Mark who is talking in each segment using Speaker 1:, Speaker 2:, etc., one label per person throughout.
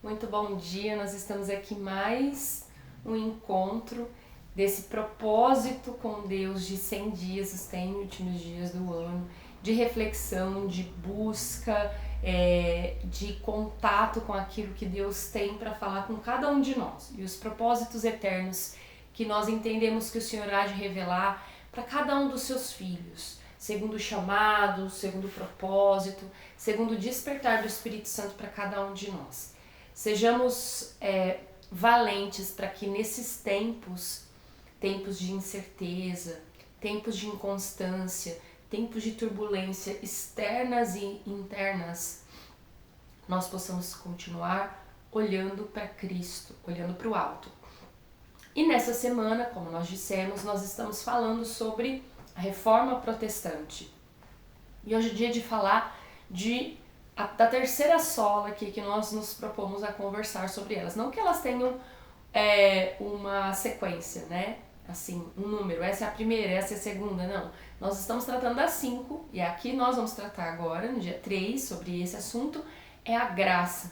Speaker 1: Muito bom dia, nós estamos aqui mais um encontro desse propósito com Deus de 100 dias, os 100 últimos dias do ano, de reflexão, de busca, de contato com aquilo que Deus tem para falar com cada um de nós e os propósitos eternos que nós entendemos que o Senhor há de revelar para cada um dos seus filhos, segundo o chamado, segundo o propósito, segundo o despertar do Espírito Santo para cada um de nós. Sejamos valentes para que nesses tempos de incerteza, tempos de inconstância, tempos de turbulência externas e internas, nós possamos continuar olhando para Cristo, olhando para o alto. E nessa semana, como nós dissemos, nós estamos falando sobre a Reforma Protestante. E hoje é dia de falar da terceira sola aqui que nós nos propomos a conversar sobre elas. Não que elas tenham uma sequência, né? Assim, um número, essa é a primeira, essa é a segunda, não. Nós estamos tratando das 5 e aqui nós vamos tratar agora, no dia 3, sobre esse assunto, é a graça.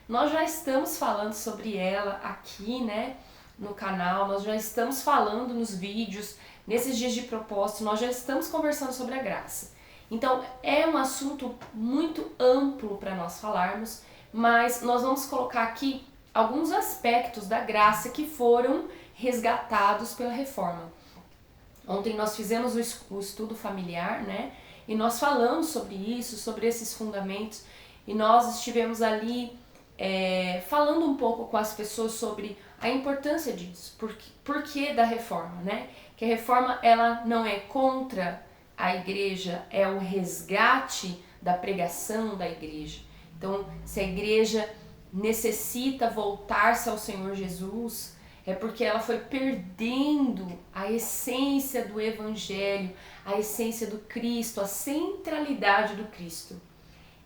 Speaker 1: Nós já estamos falando sobre ela aqui, né, no canal, nós já estamos falando nos vídeos, nesses dias de propósito, nós já estamos conversando sobre a graça. Então, é um assunto muito amplo para nós falarmos, mas nós vamos colocar aqui alguns aspectos da graça que foram resgatados pela Reforma. Ontem nós fizemos o estudo familiar, né? E nós falamos sobre isso, sobre esses fundamentos, e nós estivemos ali falando um pouco com as pessoas sobre a importância disso, por que da Reforma, né? Que a Reforma, ela não é contra a igreja, é o resgate da pregação da igreja. Então, se a igreja necessita voltar-se ao Senhor Jesus, é porque ela foi perdendo a essência do Evangelho, a essência do Cristo, a centralidade do Cristo.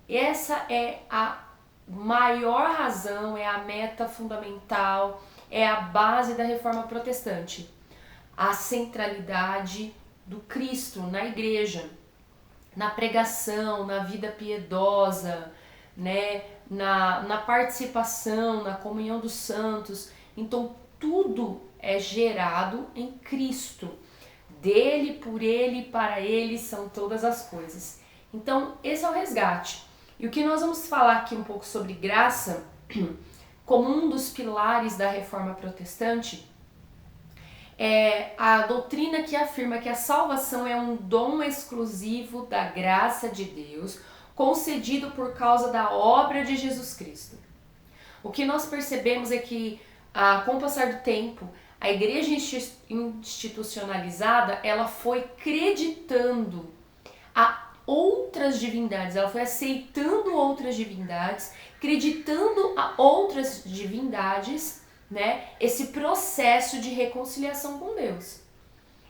Speaker 1: Essa é a maior razão, é a meta fundamental, é a base da Reforma Protestante. A centralidade do Cristo na igreja, na pregação, na vida piedosa, né, na participação, na comunhão dos santos. Então tudo é gerado em Cristo. Dele, por ele, para ele são todas as coisas. Então esse é o resgate. E o que nós vamos falar aqui um pouco sobre graça, como um dos pilares da Reforma Protestante, é a doutrina que afirma que a salvação é um dom exclusivo da graça de Deus, concedido por causa da obra de Jesus Cristo. O que nós percebemos é que, com o passar do tempo, a igreja institucionalizada, ela foi acreditando a outras divindades, ela foi aceitando outras divindades, acreditando a outras divindades, né? Esse processo de reconciliação com Deus,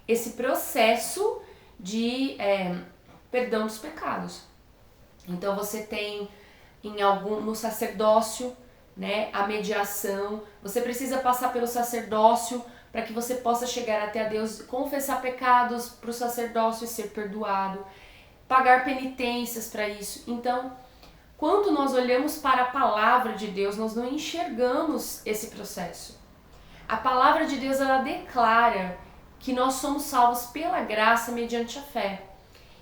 Speaker 1: esse processo de perdão dos pecados. Então você tem no sacerdócio, né, a mediação. Você precisa passar pelo sacerdócio para que você possa chegar até a Deus, confessar pecados para o sacerdócio e ser perdoado, pagar penitências para isso. Então, quando nós olhamos para a palavra de Deus, nós não enxergamos esse processo. A palavra de Deus, ela declara que nós somos salvos pela graça mediante a fé.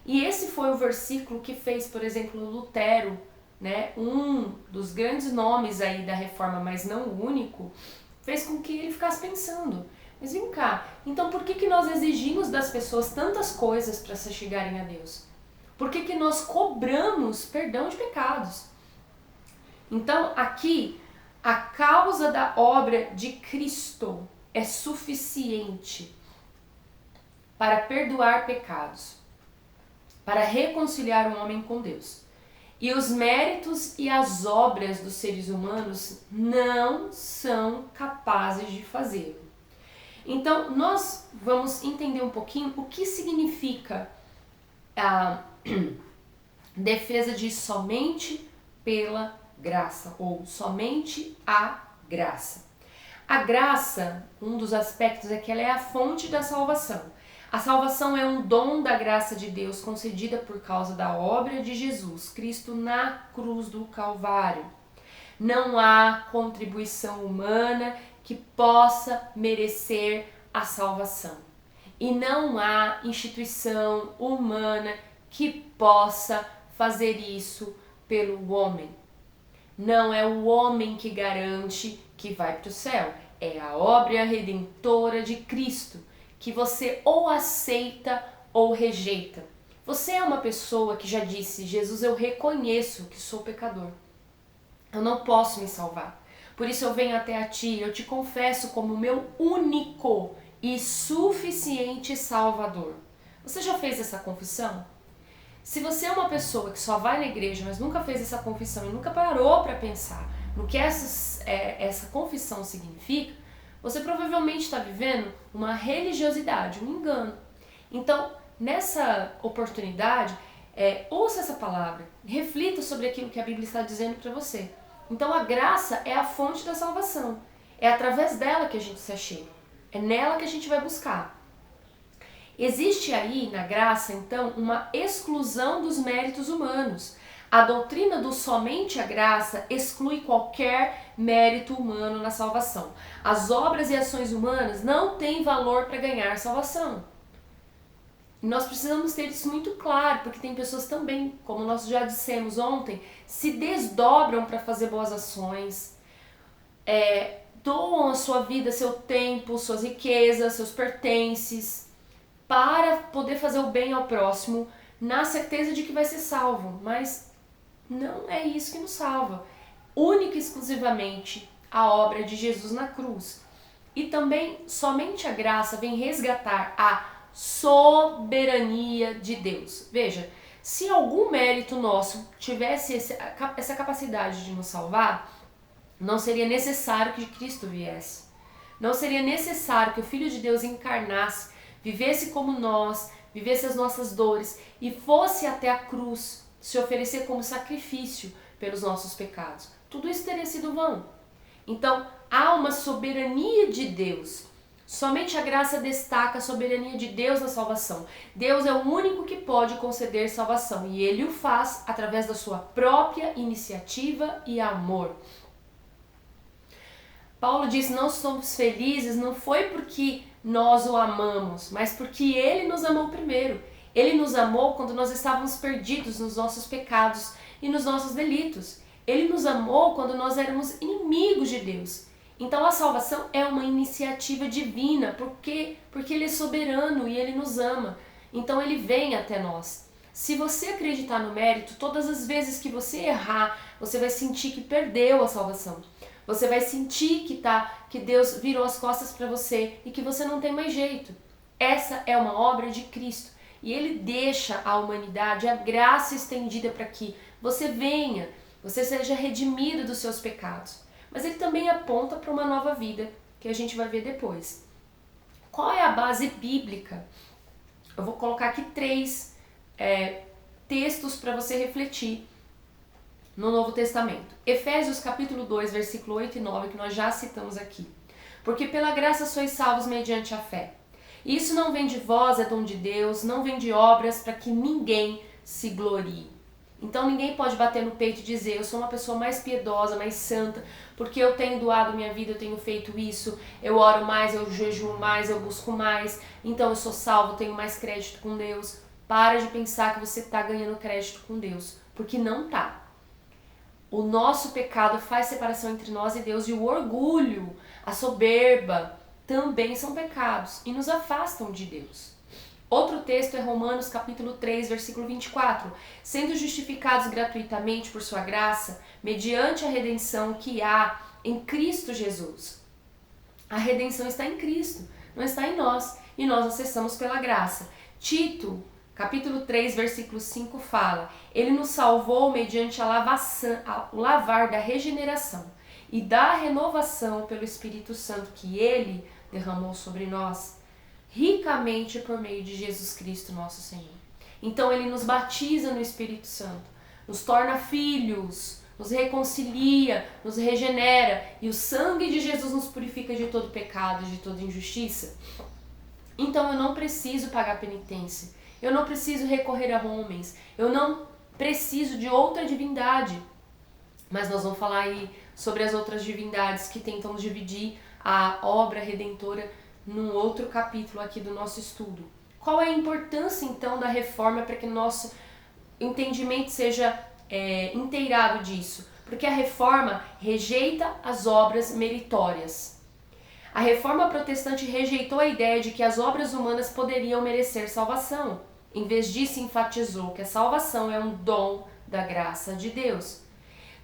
Speaker 1: E esse foi o versículo que fez, por exemplo, Lutero, né, um dos grandes nomes aí da Reforma, mas não o único, fez com que ele ficasse pensando, mas vem cá, então por que nós exigimos das pessoas tantas coisas para se chegarem a Deus? Por que nós cobramos perdão de pecados? Então, aqui, a causa da obra de Cristo é suficiente para perdoar pecados, para reconciliar o homem com Deus. E os méritos e as obras dos seres humanos não são capazes de fazê-lo. Então, nós vamos entender um pouquinho o que significa a defesa de somente pela graça, ou somente a graça. A graça, um dos aspectos é que ela é a fonte da salvação. A salvação é um dom da graça de Deus concedida por causa da obra de Jesus Cristo na cruz do Calvário. Não há contribuição humana que possa merecer a salvação. E não há instituição humana que possa fazer isso pelo homem. Não é o homem que garante que vai para o céu. É a obra redentora de Cristo, que você ou aceita ou rejeita. Você é uma pessoa que já disse: Jesus, eu reconheço que sou pecador. Eu não posso me salvar. Por isso eu venho até a ti, eu te confesso como meu único e suficiente Salvador. Você já fez essa confissão? Se você é uma pessoa que só vai na igreja, mas nunca fez essa confissão e nunca parou para pensar no que essa confissão significa, você provavelmente está vivendo uma religiosidade, um engano. Então, nessa oportunidade, ouça essa palavra, reflita sobre aquilo que a Bíblia está dizendo para você. Então, a graça é a fonte da salvação. É através dela que a gente se achega. É nela que a gente vai buscar. Existe aí, na graça, então, uma exclusão dos méritos humanos. A doutrina do somente a graça exclui qualquer mérito humano na salvação. As obras e ações humanas não têm valor para ganhar salvação. Nós precisamos ter isso muito claro, porque tem pessoas também, como nós já dissemos ontem, se desdobram para fazer boas ações, doam a sua vida, seu tempo, suas riquezas, seus pertences, para poder fazer o bem ao próximo, na certeza de que vai ser salvo. Mas não é isso que nos salva. Única e exclusivamente a obra de Jesus na cruz. E também somente a graça vem resgatar a soberania de Deus. Veja, se algum mérito nosso tivesse essa capacidade de nos salvar, não seria necessário que Cristo viesse. Não seria necessário que o Filho de Deus encarnasse, vivesse como nós, vivesse as nossas dores e fosse até a cruz se oferecer como sacrifício pelos nossos pecados. Tudo isso teria sido vão. Então, há uma soberania de Deus. Somente a graça destaca a soberania de Deus na salvação. Deus é o único que pode conceder salvação e Ele o faz através da sua própria iniciativa e amor. Paulo diz: não somos felizes, não foi porque nós o amamos, mas porque Ele nos amou primeiro. Ele nos amou quando nós estávamos perdidos nos nossos pecados e nos nossos delitos. Ele nos amou quando nós éramos inimigos de Deus. Então a salvação é uma iniciativa divina, porque Ele é soberano e Ele nos ama. Então Ele vem até nós. Se você acreditar no mérito, todas as vezes que você errar, você vai sentir que perdeu a salvação. Você vai sentir que Deus virou as costas para você e que você não tem mais jeito. Essa é uma obra de Cristo. E Ele deixa à humanidade a graça estendida para que você venha, você seja redimido dos seus pecados. Mas Ele também aponta para uma nova vida, que a gente vai ver depois. Qual é a base bíblica? Eu vou colocar aqui 3 textos para você refletir no Novo Testamento. Efésios capítulo 2, versículo 8 e 9, que nós já citamos aqui. Porque pela graça sois salvos mediante a fé. Isso não vem de vós, é dom de Deus, não vem de obras para que ninguém se glorie. Então ninguém pode bater no peito e dizer: eu sou uma pessoa mais piedosa, mais santa, porque eu tenho doado minha vida, eu tenho feito isso, eu oro mais, eu jejuo mais, eu busco mais, então eu sou salvo, tenho mais crédito com Deus. Para de pensar que você está ganhando crédito com Deus, porque não está. O nosso pecado faz separação entre nós e Deus, e o orgulho, a soberba, também são pecados e nos afastam de Deus. Outro texto é Romanos capítulo 3, versículo 24. Sendo justificados gratuitamente por sua graça, mediante a redenção que há em Cristo Jesus. A redenção está em Cristo, não está em nós, e nós acessamos pela graça. Tito, capítulo 3, versículo 5 fala: Ele nos salvou mediante o lavar da regeneração e da renovação pelo Espírito Santo que Ele derramou sobre nós, ricamente por meio de Jesus Cristo nosso Senhor. Então Ele nos batiza no Espírito Santo, nos torna filhos, nos reconcilia, nos regenera, e o sangue de Jesus nos purifica de todo pecado, de toda injustiça. Então eu não preciso pagar penitência, eu não preciso recorrer a homens, eu não preciso de outra divindade. Mas nós vamos falar aí sobre as outras divindades que tentam dividir a obra redentora num outro capítulo aqui do nosso estudo. Qual é a importância então da reforma para que nosso entendimento seja inteirado disso? Porque a reforma rejeita as obras meritórias. A reforma protestante rejeitou a ideia de que as obras humanas poderiam merecer salvação. Em vez disso, enfatizou que a salvação é um dom da graça de Deus.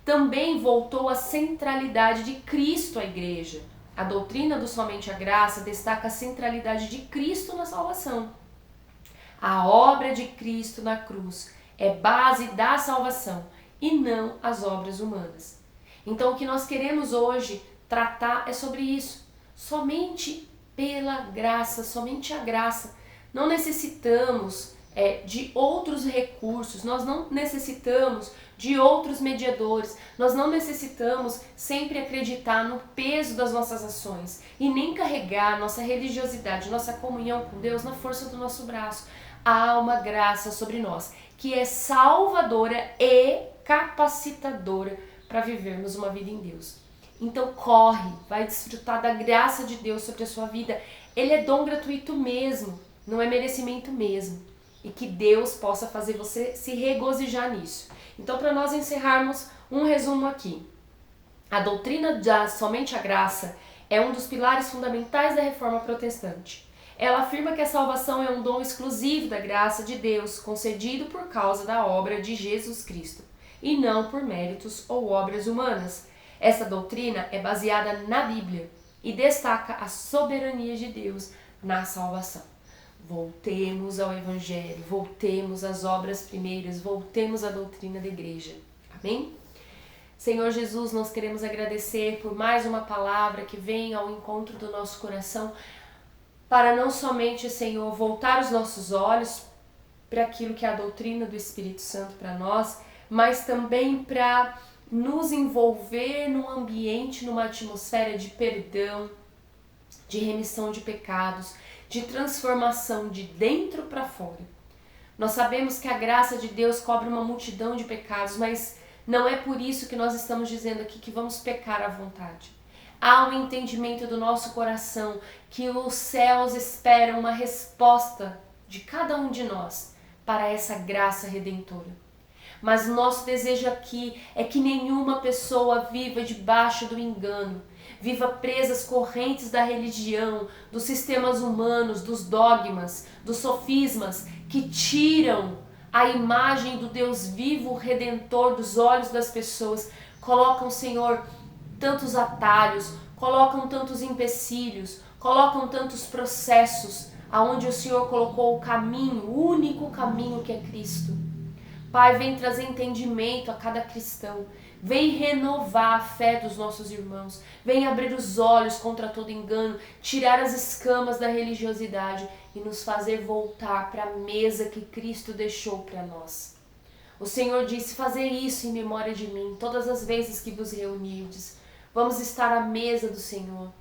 Speaker 1: Também voltou a centralidade de Cristo à igreja. A doutrina do somente a graça destaca a centralidade de Cristo na salvação. A obra de Cristo na cruz é base da salvação e não as obras humanas. Então o que nós queremos hoje tratar é sobre isso. Somente pela graça, somente a graça. Não necessitamos de outros recursos, nós não necessitamos de outros mediadores, nós não necessitamos sempre acreditar no peso das nossas ações e nem carregar nossa religiosidade, nossa comunhão com Deus na força do nosso braço. Há uma graça sobre nós que é salvadora e capacitadora para vivermos uma vida em Deus. Então corre, vai desfrutar da graça de Deus sobre a sua vida. Ele é dom gratuito mesmo, não é merecimento mesmo. E que Deus possa fazer você se regozijar nisso. Então, para nós encerrarmos, um resumo aqui. A doutrina da somente a graça é um dos pilares fundamentais da reforma protestante. Ela afirma que a salvação é um dom exclusivo da graça de Deus, concedido por causa da obra de Jesus Cristo, e não por méritos ou obras humanas. Essa doutrina é baseada na Bíblia e destaca a soberania de Deus na salvação. Voltemos ao Evangelho, voltemos às obras primeiras, voltemos à doutrina da igreja. Amém? Senhor Jesus, nós queremos agradecer por mais uma palavra que vem ao encontro do nosso coração, para não somente, Senhor, voltar os nossos olhos para aquilo que é a doutrina do Espírito Santo para nós, mas também para nos envolver num ambiente, numa atmosfera de perdão, de remissão de pecados, de transformação de dentro para fora. Nós sabemos que a graça de Deus cobre uma multidão de pecados, mas não é por isso que nós estamos dizendo aqui que vamos pecar à vontade. Há um entendimento do nosso coração que os céus esperam uma resposta de cada um de nós para essa graça redentora. Mas nosso desejo aqui é que nenhuma pessoa viva debaixo do engano, viva presa às correntes da religião, dos sistemas humanos, dos dogmas, dos sofismas que tiram a imagem do Deus vivo, redentor dos olhos das pessoas, colocam, Senhor, tantos atalhos, colocam tantos empecilhos, colocam tantos processos, aonde o Senhor colocou o caminho, o único caminho que é Cristo. Pai, vem trazer entendimento a cada cristão, vem renovar a fé dos nossos irmãos, vem abrir os olhos contra todo engano, tirar as escamas da religiosidade e nos fazer voltar para a mesa que Cristo deixou para nós. O Senhor disse: fazer isso em memória de mim, todas as vezes que vos reunirdes. Vamos estar à mesa do Senhor,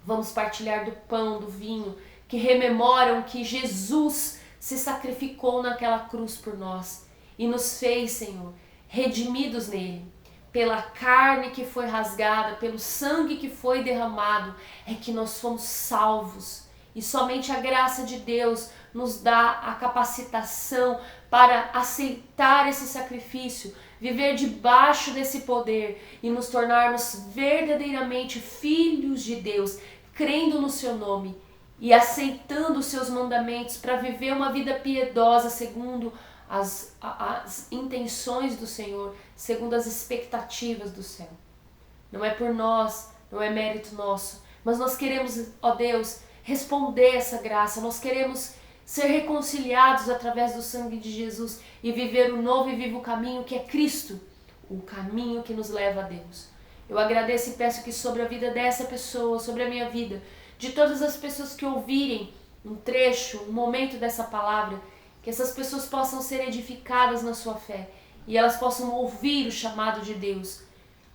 Speaker 1: vamos partilhar do pão, do vinho, que rememoram que Jesus se sacrificou naquela cruz por nós e nos fez, Senhor, redimidos nele. Pela carne que foi rasgada, pelo sangue que foi derramado, é que nós fomos salvos. E somente a graça de Deus nos dá a capacitação para aceitar esse sacrifício, viver debaixo desse poder e nos tornarmos verdadeiramente filhos de Deus, crendo no seu nome e aceitando os seus mandamentos para viver uma vida piedosa segundo as intenções do Senhor, segundo as expectativas do céu. Não é por nós, não é mérito nosso, mas nós queremos, ó Deus, responder essa graça, nós queremos ser reconciliados através do sangue de Jesus e viver o novo e vivo caminho que é Cristo, o caminho que nos leva a Deus. Eu agradeço e peço que sobre a vida dessa pessoa, sobre a minha vida, de todas as pessoas que ouvirem um trecho, um momento dessa palavra, que essas pessoas possam ser edificadas na sua fé e elas possam ouvir o chamado de Deus,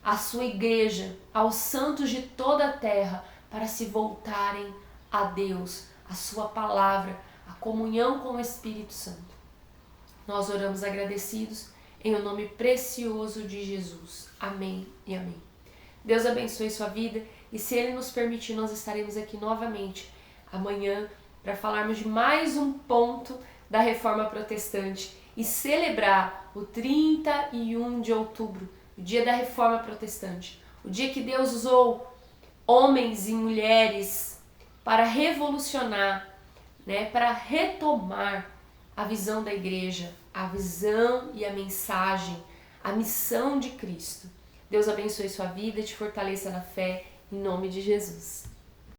Speaker 1: à sua igreja, aos santos de toda a terra, para se voltarem a Deus, a sua palavra, a comunhão com o Espírito Santo. Nós oramos agradecidos em o nome precioso de Jesus. Amém e amém. Deus abençoe sua vida e se Ele nos permitir, nós estaremos aqui novamente amanhã para falarmos de mais um ponto da Reforma Protestante e celebrar o 31 de outubro, o dia da Reforma Protestante, o dia que Deus usou homens e mulheres para revolucionar, para retomar a visão da igreja, a visão e a mensagem, a missão de Cristo. Deus abençoe sua vida, te fortaleça na fé, em nome de Jesus.